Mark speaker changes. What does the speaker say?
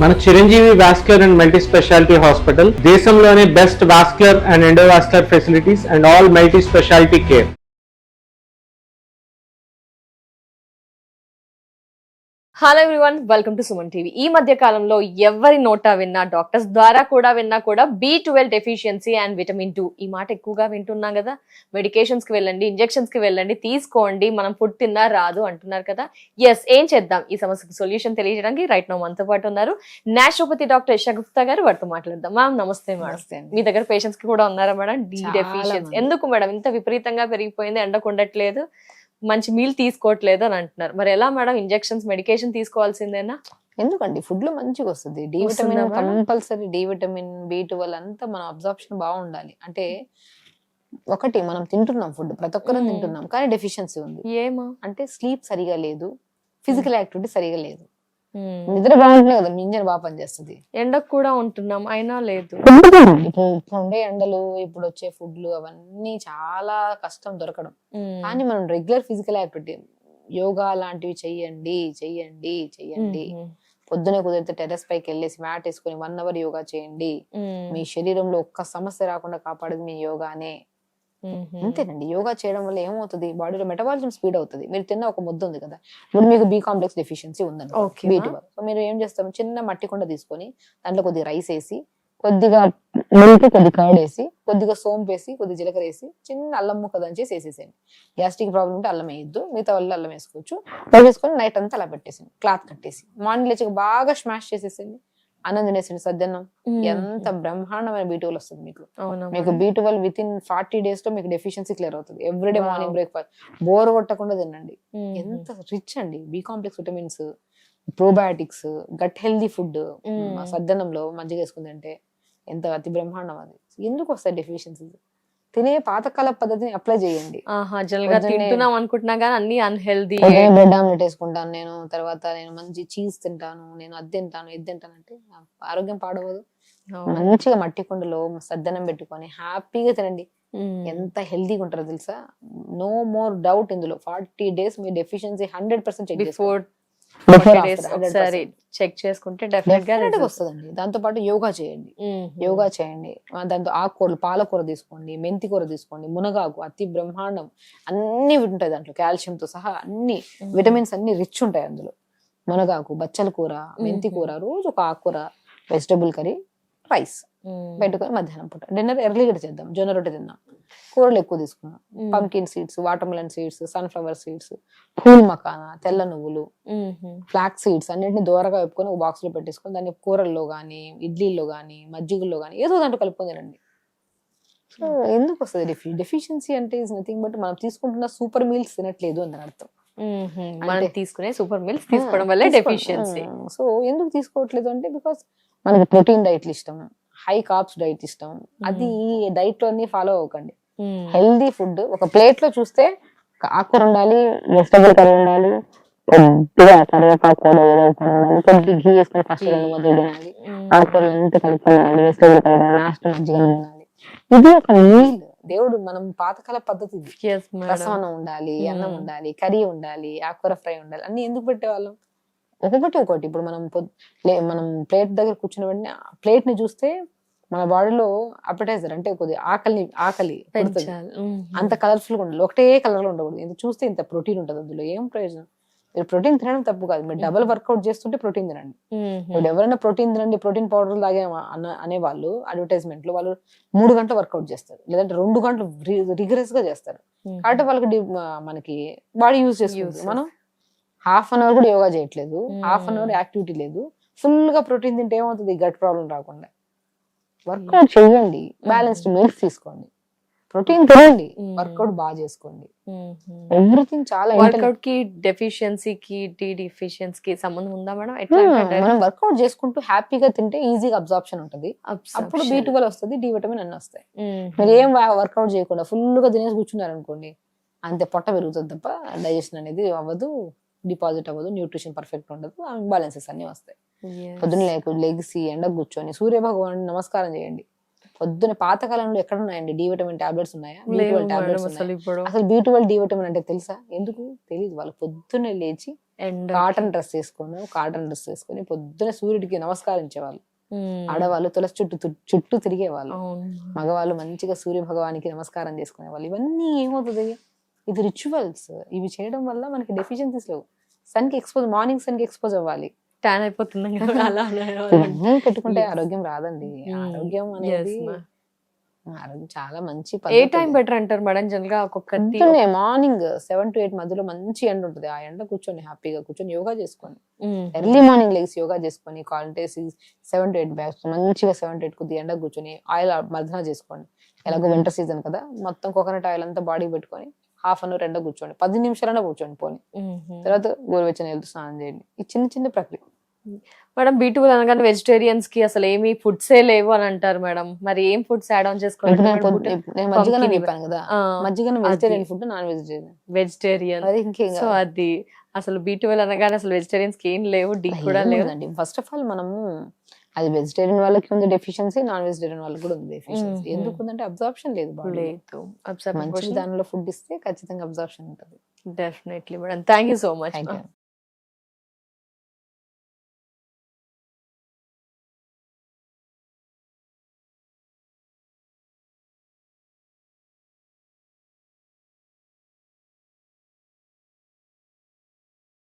Speaker 1: మన Chiranjeevi vascular and multi speciality hospital దేశంలోనే best vascular and endovascular facilities and all multi speciality care.
Speaker 2: Hello everyone, welcome to Suman TV. ఈ మధ్య కాలంలో ఎవరి నోటా విన్నా, డాక్టర్స్ ద్వారా విన్నా కూడా B12 డెఫిషియన్సీ అండ్ విటమిన్ 2 ఈ మాట ఎక్కువగా వింటున్నాం కదా. మెడికేషన్స్ కి వెళ్ళండి, ఇంజెక్షన్స్ కి వెళ్ళండి, తీసుకోండి, మనం ఫుడ్ తిన్నా రాదు అంటున్నారు కదా. ఎస్, ఏం చేద్దాం? ఈ సమస్యకు సొల్యూషన్ తెలియజేయడానికి రైట్ నౌ మనతో పాటు ఉన్నారు నేచురోపతి డాక్టర్ ఇషా గుప్తా గారు. వారితో మాట్లాడదాం. మ్యామ్ నమస్తే. మేడం, మీ దగ్గర పేషెంట్స్ కి కూడా ఉన్నారా మేడం డి డెఫిషియన్సీ? ఎందుకు మేడం ఇంత విపరీతంగా పెరిగిపోయింది? ఎండకు ఉండట్లేదు, మంచి మీల్ తీసుకోవట్లేదు అని అంటున్నారు. మరి ఎలా మేడం? Injections, medication తీసుకోవాల్సిందేనా?
Speaker 3: ఎందుకండి ఫుడ్ లో మంచిగా వస్తుంది. D vitamin compulsory, D vitamin, B12 అంతా మన అబ్జార్ప్షన్ బాగుండాలి. అంటే ఒకటి, మనం తింటున్నాం ఫుడ్, ప్రతి ఒక్కరం తింటున్నాం, కానీ డెఫిషియన్సీ ఉంది.
Speaker 2: ఏమో
Speaker 3: అంటే స్లీప్ సరిగా లేదు, ఫిజికల్ యాక్టివిటీ సరిగా లేదు. నిద్ర బాగుంటున్నాయి కదా, ఇంజన్ బాగా పనిచేస్తుంది.
Speaker 2: ఎండకు కూడా ఉంటున్నాం అయినా లేదు.
Speaker 3: ఇప్పుడు ఉండే ఎండలు, ఇప్పుడు వచ్చే ఫుడ్లు అవన్నీ చాలా కష్టం దొరకడం. కానీ మనం రెగ్యులర్ ఫిజికల్ యాక్టివిటీ, యోగా లాంటివి చెయ్యండి చెయ్యండి చెయ్యండి. పొద్దునే కుదిరితే టెర్రస్ పైకి వెళ్ళేసి మ్యాట్ వేసుకొని 1 అవర్ యోగా చేయండి. మీ శరీరంలో ఒక్క సమస్య రాకుండా కాపాడేది మీ యోగానే. అంతేనండి. యోగా చేయడం వల్ల ఏమవుతుంది, బాడీలో మెటబాలిజం స్పీడ్ అవుతుంది. మీరు తిన్న ఒక ముద్ద ఉంది కదా, ఇప్పుడు మీకు B కాంప్లెక్స్ డెఫిషియన్సీ ఉందండి, B12. సో మీరు ఏం చేస్తాం, చిన్న మట్టి కుండ తీసుకొని దాంట్లో కొద్దిగా రైస్ వేసి, కొద్దిగా మిల్క్, కొద్ది కర్డ్ వేసి, కొద్దిగా సోంపు వేసి, కొద్దిగా జీలకర్ర వేసి, చిన్న అల్లం ముక్క దంచేసి వేసేసేయండి. గ్యాస్ట్రిక్ ప్రాబ్లం ఉంటే అల్లం వేయద్దు, మిగతా వాళ్ళు అల్లం వేసుకోవచ్చు. వేసుకొని నైట్ అంతా అలా పెట్టేసింది, క్లాత్ కట్టేసి మార్నింగ్ లేచి బాగా స్మాష్ చేసేసింది. అన్నం తినేసింది, సద్దన్నం. ఎంత బ్రహ్మాండమైన B12 వస్తుంది మీకు. మీకు B12 విత్ ఇన్ 40 days లో మీకు డెఫిషియన్సీ క్లియర్ అవుతుంది. ఎవ్రీడే మార్నింగ్ బ్రేక్ఫాస్ట్ బోర్ కొట్టకుండా తినండి. ఎంత రిచ్ అండి B complex vitamins, probiotics, gut healthy food. సద్దన్నంలో మజ్జిగ వేసుకుంది అంటే ఎంత అతి బ్రహ్మాండం అది. ఎందుకు వస్తాయి డెఫిషియన్సీస్? తినే పాతకాల పద్ధతిని అప్లై చేయండి.
Speaker 2: తింటున్నాం అనుకుంటున్నా కానీ అన్ని అన్హెల్దీ.
Speaker 3: బ్రెడ్ ఆమ్లెట్ వేసుకుంటాను నేను, తర్వాత నేను మంచి చీజ్ తింటాను, నేను అది తింటాను ఇది తింటాను అంటే ఆరోగ్యం పాడవదు. మంచిగా మట్టి కుండలో సద్దనం పెట్టుకొని హ్యాపీగా తినండి. ఎంత హెల్దీగా ఉంటారో తెలుసా? నో మోర్ డౌట్ ఇందులో. 40 days మీ డెఫిషియన్సీ 100% చెక్ చేసుకోండి.
Speaker 2: చెక్ చేసుకుంటే డెఫినెట్ గా
Speaker 3: వస్తుందండి. దాంతో పాటు యోగా చేయండి. యోగా చేయండి, దాంతో ఆకుకూరలు, పాలకూర తీసుకోండి, మెంతి కూర తీసుకోండి, మునగాకు అతి బ్రహ్మాండం. అన్ని ఉంటాయి దాంట్లో, కాల్షియంతో సహా అన్ని విటమిన్స్ అన్ని రిచ్ ఉంటాయి అందులో. మునగాకు, బచ్చల కూర, మెంతి కూర, రోజు ఒక ఆకుకూర, వెజిటబుల్ కర్రీ, రైస్ పెట్టుకొని మధ్యాహ్నం పూట డిన్నర్ ఎర్లీగా చేద్దాం. జొన్న రొట్టె తిందాం, కూరలు ఎక్కువ తీసుకున్నాం. Pumpkin seeds, water melon seeds, sunflower seeds, pool makhana, తెల్ల నువ్వులు, ఫ్లాక్ సీడ్స్ అన్నింటిని దూరగా వేపుకొని ఒక బాక్స్ లో పెట్టేసుకొని దాన్ని కూరల్లో గానీ, ఇడ్లీల్లో గానీ, మజ్జిగల్లో గానీ ఏదో దాంట్లో కలుపుకొని తినండి. సో ఎందుకు వస్తుంది డెఫిషియన్సీ? అంటే ఇస్ నథింగ్ బట్ మనం తీసుకుంటున్న సూపర్ మీల్స్ తినట్లేదు అని అర్థం.
Speaker 2: మనం తీసుకునే సూపర్ మీల్స్ తీసుకోవడం వల్ల డెఫిషియన్సీ.
Speaker 3: సో ఎందుకు తీసుకోవట్లేదు అంటే బికాస్ మనకి ప్రోటీన్ డైట్లు ఇష్టం, హై కార్బ్స్ డైట్ ఇష్టం. అది ఈ డైట్ లో అన్ని ఫాలో అవ్వకండి. హెల్దీ ఫుడ్ ఒక ప్లేట్ లో చూస్తే ఆకుకూర ఉండాలి, వెజిటబుల్ కర్రీ ఉండాలి, కొద్దిగా కరివేపాకు కొద్దిగా ఘీ వేసుకొని ఫస్ట్ 2 ముద్దలు తినాలి, ఆకుకూరలు అంతా కలుపుకోవాలి, వెజిటబుల్ కర్రీ లాస్ట్ మజ్జిగ తినాలి. ఇది ఒక మీల్. దేవుడు మనం పాతకాల పద్ధతి. రసం ఉండాలి, అన్నం ఉండాలి, కర్రీ ఉండాలి, ఆకుకూర ఫ్రై ఉండాలి, అన్ని ఎందుకు పెట్టేవాళ్ళం? ఒకటి ఇప్పుడు మనం ప్లేట్ దగ్గర కూర్చున్న వెంటనే ప్లేట్ ని చూస్తే మన బాడీలో అపెటైజర్ అంటే కొద్దిగా ఆకలి అంత కలర్ఫుల్ గా ఉండాలి, ఒకటే కలర్ లో ఉండకూడదు. ఇంత చూస్తే ఇంత ప్రోటీన్ ఉంటుంది అందులో. ఏం ప్రయోజనం? మీరు ప్రోటీన్ తినడం తప్పు కాదు, మీరు డబుల్ వర్కౌట్ చేస్తుంటే ప్రోటీన్ తినండి. ఇప్పుడు ఎవరైనా ప్రోటీన్ తినండి, ప్రోటీన్ పౌడర్ లాగే అనే వాళ్ళు అడ్వర్టైజ్మెంట్ లో వాళ్ళు 3 గంటలు వర్కౌట్ చేస్తారు, లేదంటే 2 గంటలు రిగరస్ గా చేస్తారు. కాబట్టి వాళ్ళకి మనకి బాడీ యూజ్ చేసుకుంటుంది. మనం ½ an hour కూడా యోగా చేయట్లేదు, ½ an hour యాక్టివిటీ లేదు, ఫుల్ గా ప్రోటీన్ తింటే ఏమవుతుంది? గట్ ప్రాబ్లం రాకుండా వర్కౌట్ చేయండి, బ్యాలెన్స్డ్ మీల్స్ తీసుకోండి, ప్రోటీన్ తినండి, వర్కౌట్ బాగా చేసుకోండి. ఎవ్రీథింగ్ చాలా.
Speaker 2: వర్కౌట్ కి డెఫిషియన్సీకి, డి డెఫిషియన్సీకి సంబంధం ఉందా మేడం?
Speaker 3: మనం వర్కౌట్ చేసుకుంటూ హ్యాపీగా తింటే ఈజీగా అబ్జార్ప్షన్ ఉంటుంది, అప్పుడు B12 వస్తుంది, డి విటమిన్ అన్ని వస్తాయి. మీరు ఏం వర్కౌట్ చేయకుండా ఫుల్ గా తినేసి కూర్చున్నారు అనుకోండి, అంతే పొట్ట పెరుగుతుంది తప్ప డైజెషన్ అనేది అవ్వదు, డిపాజిట్ అవ్వదు, న్యూట్రిషన్ పర్ఫెక్ట్ ఉండదు, బ్యాలెన్సెస్ అన్ని వస్తాయి. పొద్దున్న లెగిసి ఎండకు కూర్చొని సూర్య భగవాన్ నమస్కారం చేయండి. పొద్దున పాతకాలంలో ఎక్కడ ఉన్నాయండి డి విటమిన్ టాబ్లెట్స్ ఉన్నాయా? B12 tablets. అసలు B12 డి విటమిన్ అంటే తెలుసా? ఎందుకు తెలియదు. వాళ్ళు పొద్దున్నే లేచి
Speaker 2: అండ్
Speaker 3: కాటన్ డ్రెస్ వేసుకొని పొద్దున సూర్యుడికి నమస్కరించేవాళ్ళు. ఆడవాళ్ళు తులసి చుట్టూ తిరిగేవాళ్ళు. మగవాళ్ళు మంచిగా సూర్య భగవానికి నమస్కారం చేసుకునేవాళ్ళు. ఇవన్నీ ఏమవుతుంది, ఇది రిచువల్స్. ఇవి చేయడం వల్ల మనకి డెఫిషియన్సీస్ లేవు. మార్నింగ్ సన్ కి ఎక్స్పోజ్ అవ్వాలి.
Speaker 2: ట్యాన్ అయిపోతుంది
Speaker 3: ఇవన్నీ పెట్టుకుంటే ఆరోగ్యం రాదండి. ఆరోగ్యం అనేది ఆరోగ్యం చాలా మంచి
Speaker 2: ఏ టైం బెటర్ అంటారు మేడం? జనరల్ గా ఒక్కొక్కటి
Speaker 3: మార్నింగ్ 7 to 8 మధ్యలో మంచి ఎండ ఉంటుంది. ఆ ఎండ కూర్చొని హ్యాపీగా కూర్చొని యోగా చేసుకోండి. ఎర్లీ మార్నింగ్ లేసి యోగా చేసుకొని కావాలంటే 7 to 8 బ్యాగ్స్ మంచిగా 7 to 8 కొద్ది ఎండ కూర్చొని ఆయిల్ మర్దన చేసుకోండి. ఎలాగో వింటర్ సీజన్ కదా, మొత్తం కోకోనట్ ఆయిల్ అంతా బాడీ పెట్టుకొని హాఫ్ అన్ అవర్ ఎండ కూర్చోండి. 10 నిమిషాలైనా కూర్చోండి పోనీ. తర్వాత గోరువెచ్చని నీళ్ళతో స్నానం చేయండి. ఈ చిన్న చిన్న ప్రక్రియ.
Speaker 2: మేడం B12 అనగానే వెజిటేరియన్స్ కి అసలు ఏమి ఫుడ్సే లేవు అని అంటారు మేడం. మరి ఏం ఫుడ్స్ యాడ్ ఆన్ చేసుకోవాలి?
Speaker 3: నేను మజ్జిగ చెప్పాను కదా, మజ్జిగ vegetarian food, non
Speaker 2: vegetarian. So అది అసలు B12 అనగానే అసలు వెజిటేరియన్స్ కి ఏం లేవు, డి కూడా లేవు.
Speaker 3: ఫస్ట్ ఆఫ్ ఆల్ మనము అది వెజిటేరియన్ వాళ్ళకి ఉంది డెఫిషియన్సీ, నాన్ వెజిటేరియన్ వాళ్ళకి కూడా ఉంది డెఫిషియన్సీ. ఎందుకు ఉందంటే అబ్జార్ప్షన్ లేదు. మంచి దానిలో ఫుడ్ ఇస్తే ఖచ్చితంగా అబ్జార్ప్షన్ ఉంటుంది.
Speaker 2: Definitely madam. Thank you so much.